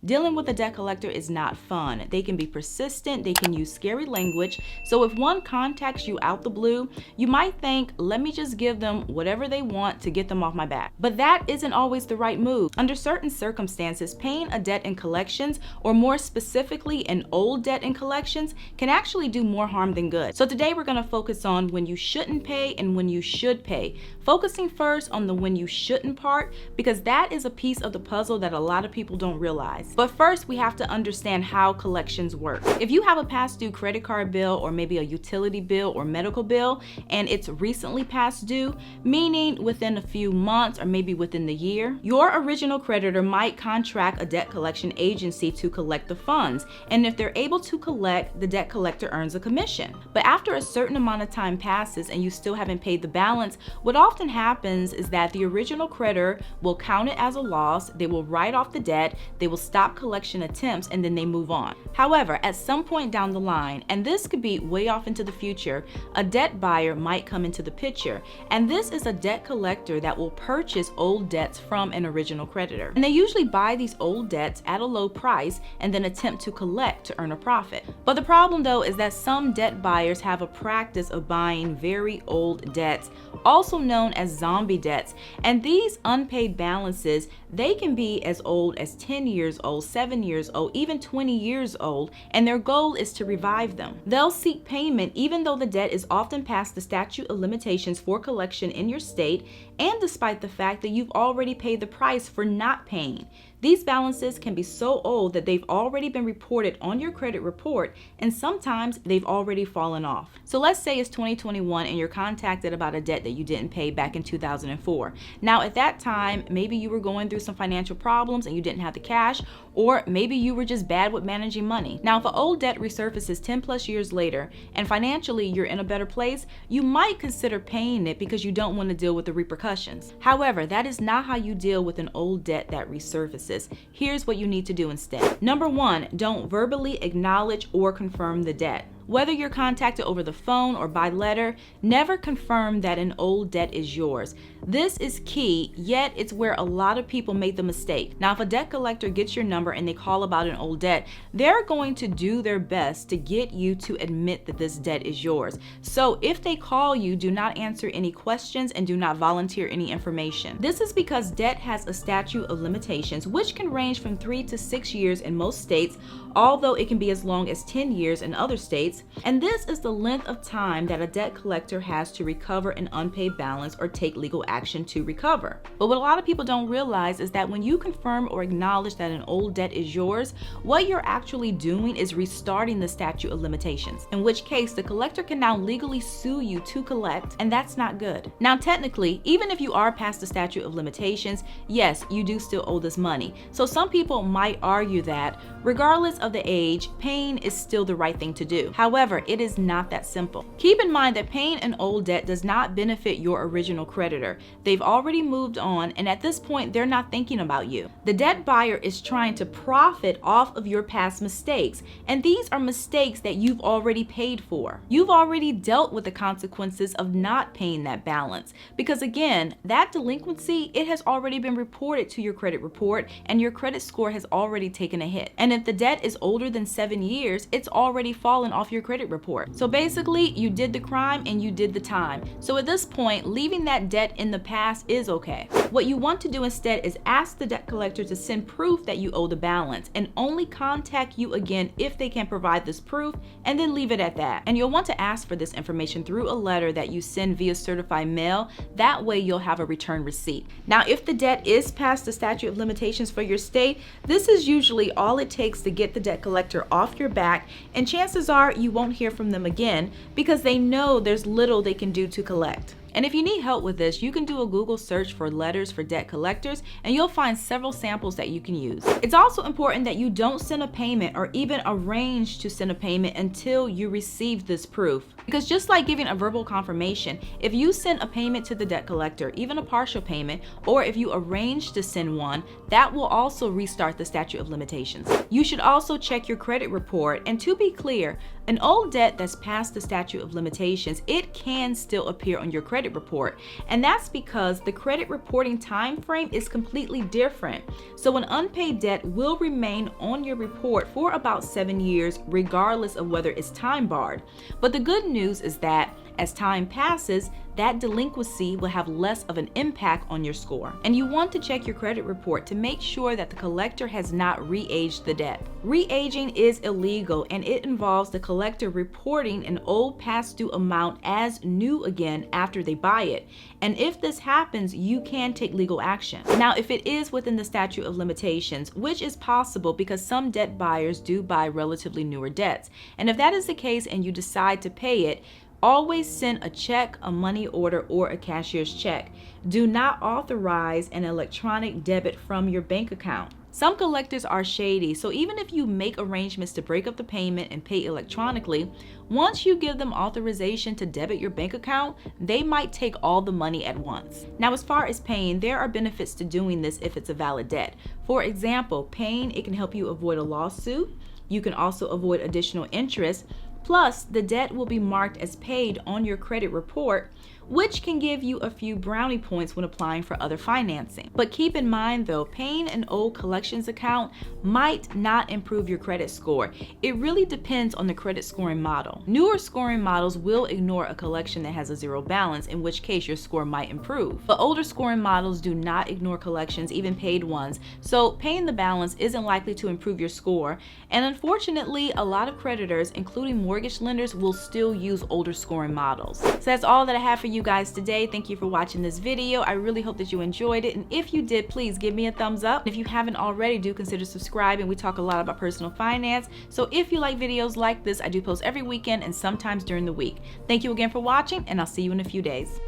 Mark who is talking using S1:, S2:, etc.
S1: Dealing with a debt collector is not fun. They can be persistent, they can use scary language. So if one contacts you out the blue, you might think, let me just give them whatever they want to get them off my back. But that isn't always the right move. Under certain circumstances, paying a debt in collections, or more specifically an old debt in collections, can actually do more harm than good. So today we're going to focus on when you shouldn't pay and when you should pay. Focusing first on the when you shouldn't part, because that is a piece of the puzzle that a lot of people don't realize. But first, we have to understand how collections work. If you have a past due credit card bill, or maybe a utility bill or medical bill, and it's recently past due, meaning within a few months or maybe within the year, your original creditor might contract a debt collection agency to collect the funds. And if they're able to collect, the debt collector earns a commission. But after a certain amount of time passes and you still haven't paid the balance, what often happens is that the original creditor will count it as a loss, they will write off the debt, they will stop collection attempts, and then they move on. However, at some point down the line, and this could be way off into the future, a debt buyer might come into the picture. And this is a debt collector that will purchase old debts from an original creditor. And they usually buy these old debts at a low price and then attempt to collect to earn a profit. But the problem though is that some debt buyers have a practice of buying very old debts, also known as zombie debts. And these unpaid balances, they can be as old as 10 years old, 7 years old, even 20 years old, and their goal is to revive them. They'll seek payment even though the debt is often past the statute of limitations for collection in your state, and despite the fact that you've already paid the price for not paying. These balances can be so old that they've already been reported on your credit report, and sometimes they've already fallen off. So let's say it's 2021 and you're contacted about a debt that you didn't pay back in 2004. Now at that time, maybe you were going through some financial problems and you didn't have the cash, or maybe you were just bad with managing money. Now if an old debt resurfaces 10 plus years later and financially you're in a better place, you might consider paying it because you don't want to deal with the repercussions. However, that is not how you deal with an old debt that resurfaces. Here's what you need to do instead. Number one, don't verbally acknowledge or confirm the debt. Whether you're contacted over the phone or by letter, never confirm that an old debt is yours. This is key, yet it's where a lot of people make the mistake. Now, if a debt collector gets your number and they call about an old debt, they're going to do their best to get you to admit that this debt is yours. So if they call you, do not answer any questions and do not volunteer any information. This is because debt has a statute of limitations, which can range from 3 to 6 years in most states, although it can be as long as 10 years in other states. And this is the length of time that a debt collector has to recover an unpaid balance or take legal action to recover. But what a lot of people don't realize is that when you confirm or acknowledge that an old debt is yours, what you're actually doing is restarting the statute of limitations, in which case the collector can now legally sue you to collect, and that's not good. Now technically, even if you are past the statute of limitations, yes, you do still owe this money. So some people might argue that regardless of the age, paying is still the right thing to do. However, it is not that simple. Keep in mind that paying an old debt does not benefit your original creditor. They've already moved on, and at this point, they're not thinking about you. The debt buyer is trying to profit off of your past mistakes, and these are mistakes that you've already paid for. You've already dealt with the consequences of not paying that balance, because again, that delinquency, it has already been reported to your credit report, and your credit score has already taken a hit. And if the debt is older than 7 years, it's already fallen off your credit report. So basically, you did the crime and you did the time. So at this point, leaving that debt in the past is okay. What you want to do instead is ask the debt collector to send proof that you owe the balance, and only contact you again if they can provide this proof, and then leave it at that. And you'll want to ask for this information through a letter that you send via certified mail. That way you'll have a return receipt. Now, if the debt is past the statute of limitations for your state, this is usually all it takes to get the debt collector off your back, and chances are you won't hear from them again because they know there's little they can do to collect. And if you need help with this, you can do a Google search for letters for debt collectors, and you'll find several samples that you can use. It's also important that you don't send a payment or even arrange to send a payment until you receive this proof. Because just like giving a verbal confirmation, if you send a payment to the debt collector, even a partial payment, or if you arrange to send one, that will also restart the statute of limitations. You should also check your credit report, and to be clear, an old debt that's past the statute of limitations, it can still appear on your credit credit report. And that's because the credit reporting time frame is completely different. So an unpaid debt will remain on your report for about 7 years, regardless of whether it's time barred. But the good news is that as time passes, that delinquency will have less of an impact on your score. And you want to check your credit report to make sure that the collector has not re-aged the debt. Re-aging is illegal, and it involves the collector reporting an old past due amount as new again after they buy it. And if this happens, you can take legal action. Now, if it is within the statute of limitations, which is possible because some debt buyers do buy relatively newer debts, and if that is the case and you decide to pay it, always send a check, a money order, or a cashier's check. Do not authorize an electronic debit from your bank account. Some collectors are shady, so even if you make arrangements to break up the payment and pay electronically, once you give them authorization to debit your bank account, they might take all the money at once. Now, as far as paying, there are benefits to doing this if it's a valid debt. For example, paying, it can help you avoid a lawsuit. You can also avoid additional interest. Plus, the debt will be marked as paid on your credit report, which can give you a few brownie points when applying for other financing. But keep in mind though, paying an old collections account might not improve your credit score. It really depends on the credit scoring model. Newer scoring models will ignore a collection that has a zero balance, in which case your score might improve. But older scoring models do not ignore collections, even paid ones, so paying the balance isn't likely to improve your score. And unfortunately, a lot of creditors, including mortgage lenders, will still use older scoring models. So that's all that I have for you guys today. Thank you for watching this video. I really hope that you enjoyed it, and if you did, please give me a thumbs up. If you haven't already, do consider subscribing. We talk a lot about personal finance, so if you like videos like this, I do post every weekend and sometimes during the week. Thank you again for watching, and I'll see you in a few days.